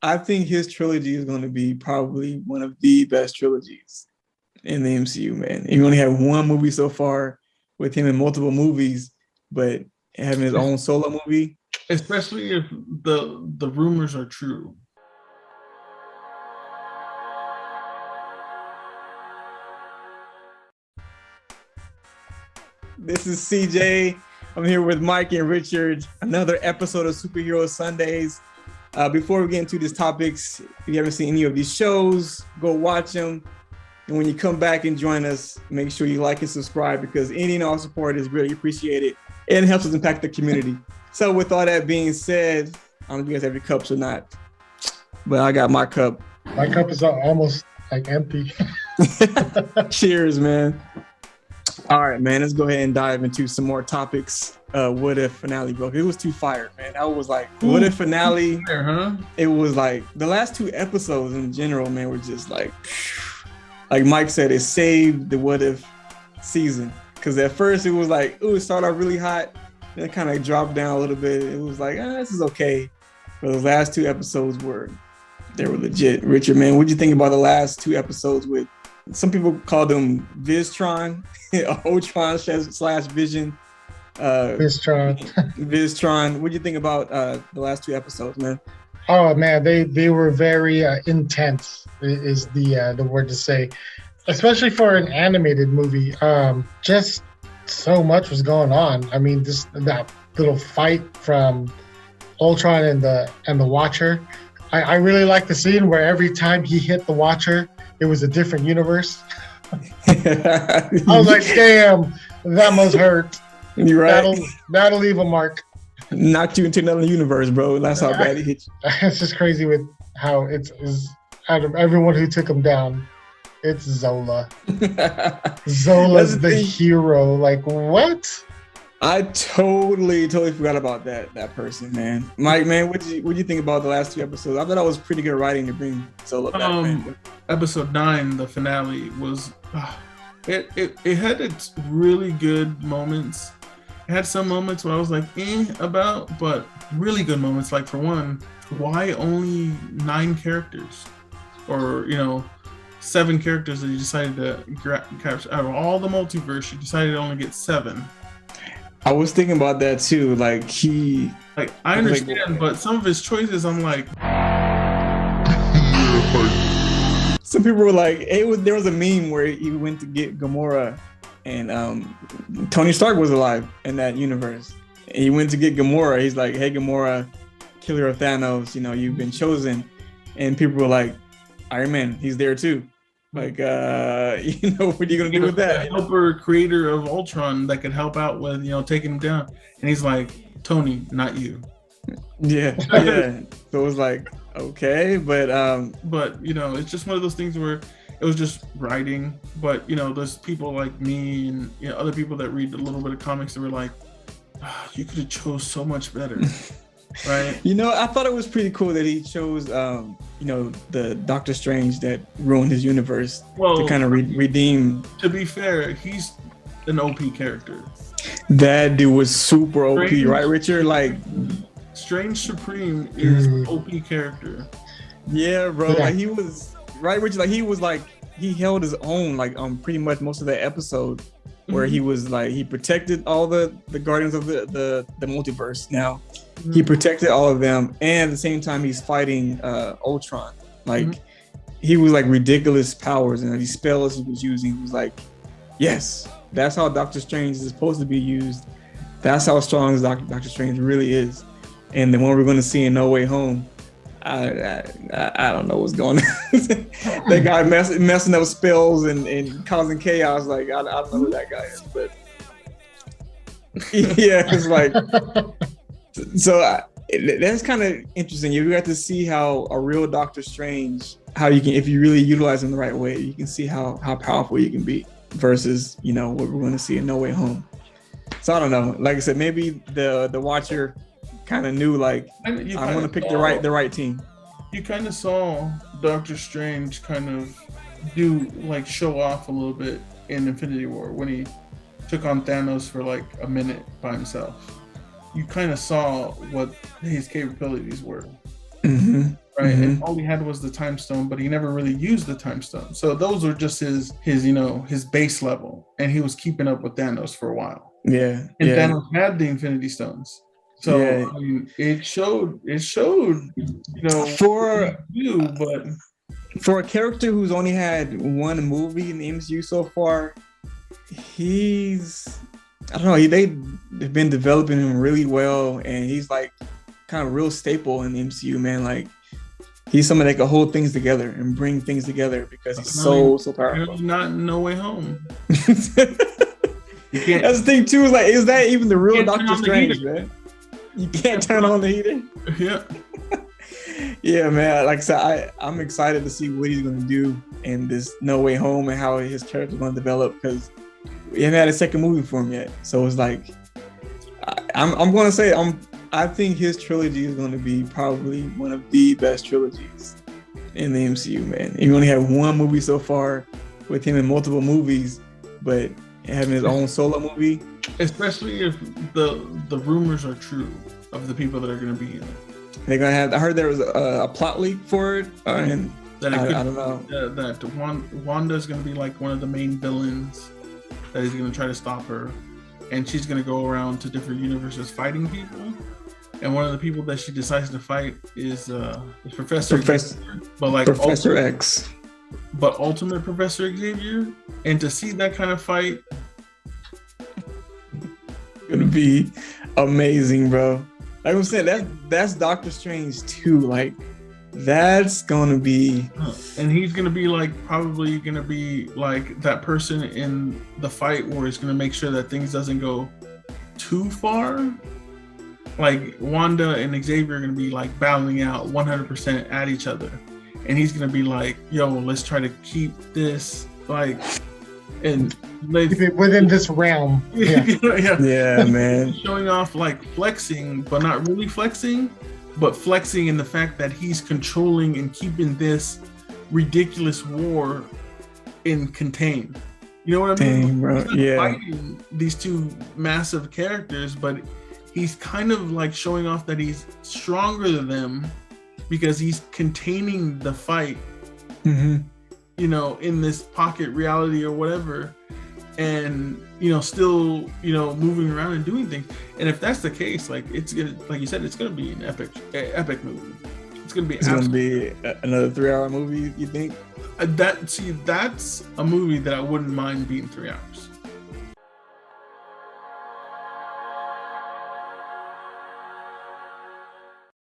I think his trilogy is going to be probably one of the best trilogies in the MCU, man. He only had one movie so far with him in multiple movies, but having his own solo movie. Especially if the rumors are true. This is CJ. I'm here with Mike and Richard. Another episode of Superhero Sundays. Before we get into these topics, if you haven't seen any of these shows, go watch them. And when you come back and join us, make sure you like and subscribe because any and all support is really appreciated and helps us impact the community. So with all that being said, I don't know if you guys have your cups or not, but I got my cup. My cup is almost like empty. Cheers, man. All right, man, let's go ahead and dive into some more topics. What if finale, bro? It was too fire, man. I was like, what if finale? Fire, huh? It was like the last two episodes in general, man, were just like Mike said, it saved the what if season. Because at first it was like, it started off really hot, then it kind of dropped down a little bit. It was like, this is okay. But the last two episodes were legit. Richard, man, what'd you think about the last two episodes with? Some people call them Viztron, Ultron / Vision. Viztron. What do you think about the last two episodes, man? Oh man, they were very intense. Is the word to say, especially for an animated movie. Just so much was going on. I mean, that little fight from Ultron and the Watcher. I really like the scene where every time he hit the Watcher, it was a different universe. I was like, damn, that must hurt. You're right. That'll leave a mark. Knocked you into another universe, bro. That's how bad it hit you. It's just crazy with how it's out of everyone who took him down, it's Zola. Zola's the hero. Like, what? I totally forgot about that person, man. Mike, man, what you think about the last two episodes? I thought that was pretty good writing to bring Zola back, man. Episode 9, the finale, was it had its really good moments. It had some moments where I was like, about, but really good moments. Like, for one, why only 9 characters? Or, 7 characters that you decided to capture. Out of all the multiverse, you decided to only get 7. I was thinking about that too. I understand, but some of his choices, I'm like. Some people were like, there was a meme where he went to get Gamora, and Tony Stark was alive in that universe. And he went to get Gamora. He's like, "Hey, Gamora, killer of Thanos. You've been chosen." And people were like, "Iron Man, he's there too." Like, what are you gonna do with that? A helper creator of Ultron that could help out with, taking him down. And he's like, "Tony, not you." Yeah. So it was like, okay, but it's just one of those things where it was just writing. But there's people like me and other people that read a little bit of comics that were like, you could have chose so much better. Right. I thought it was pretty cool that he chose, the Doctor Strange that ruined his universe to kind of redeem. To be fair, he's an OP character. That dude was super OP, right, Richard? Like, Strange Supreme is OP character. Yeah, bro. Yeah. Like, he was right, Richard. Like, he held his own, pretty much most of the episode. Where he was like, he protected all the guardians of the multiverse. Now, he protected all of them, and at the same time, he's fighting Ultron. He was like ridiculous powers, and these spells he was using. He was like, yes, that's how Doctor Strange is supposed to be used. That's how strong Doctor Strange really is. And the one we're going to see in No Way Home, I don't know what's going on. That guy messing up spells and causing chaos. Like, I don't know who that guy is, but yeah, it's like, so that's kind of interesting. You got to see how a real Doctor Strange, how you can, if you really utilize him the right way, you can see how powerful you can be versus, what we're going to see in No Way Home. So I don't know. Like I said, maybe the Watcher kind of knew, like, I want to pick the right team. You kind of saw Doctor Strange kind of show off a little bit in Infinity War when he took on Thanos for like a minute by himself. You kind of saw what his capabilities were. Mm-hmm. right? And all he had was the time stone, but he never really used the time stone. So those were just his his base level, and he was keeping up with Thanos for a while. Yeah, and Thanos had the Infinity Stones. So I mean, it showed, for a character who's only had one movie in the MCU so far, I don't know, they've been developing him really well, and he's like kind of real staple in the MCU, man. Like, he's someone that can hold things together and bring things together because he's so powerful. Not No Way Home. That's the thing too. Is that even the real Doctor Strange, man? You can't turn on the heater. Yeah. Yeah, man. Like I said, I'm excited to see what he's gonna do in this No Way Home and how his character's gonna develop, because we haven't had a second movie for him yet. So it's like, I'm gonna say I think his trilogy is gonna be probably one of the best trilogies in the MCU, man. He only had one movie so far with him in multiple movies, but having his own solo movie, especially if the rumors are true of the people that are going to be in it. They're gonna have. I heard there was a plot leak for it, and I don't know. That Wanda is going to be like one of the main villains. That he's going to try to stop her, and she's going to go around to different universes fighting people. And one of the people that she decides to fight is Professor Xavier, but like Professor X. But Ultimate Professor Xavier, and to see that kind of fight, gonna be amazing, bro. Like I'm saying, that's Doctor Strange too. Like, that's gonna be, and he's gonna be like probably gonna be like that person in the fight where he's gonna make sure that things doesn't go too far. Like Wanda and Xavier are gonna be like battling out 100% at each other. And he's gonna be like, "Yo, let's try to keep this like, and within this realm." Yeah, man. Showing off like flexing, but not really flexing, but flexing in the fact that he's controlling and keeping this ridiculous war contained. You know what I mean? Dang, bro. He's not fighting these two massive characters, but he's kind of like showing off that he's stronger than them, because he's containing the fight, in this pocket reality or whatever, and still moving around and doing things. And if that's the case, like, it's gonna, like you said, it's gonna be an epic movie. It's gonna be another 3-hour movie. You think? That's a movie that I wouldn't mind being 3 hours.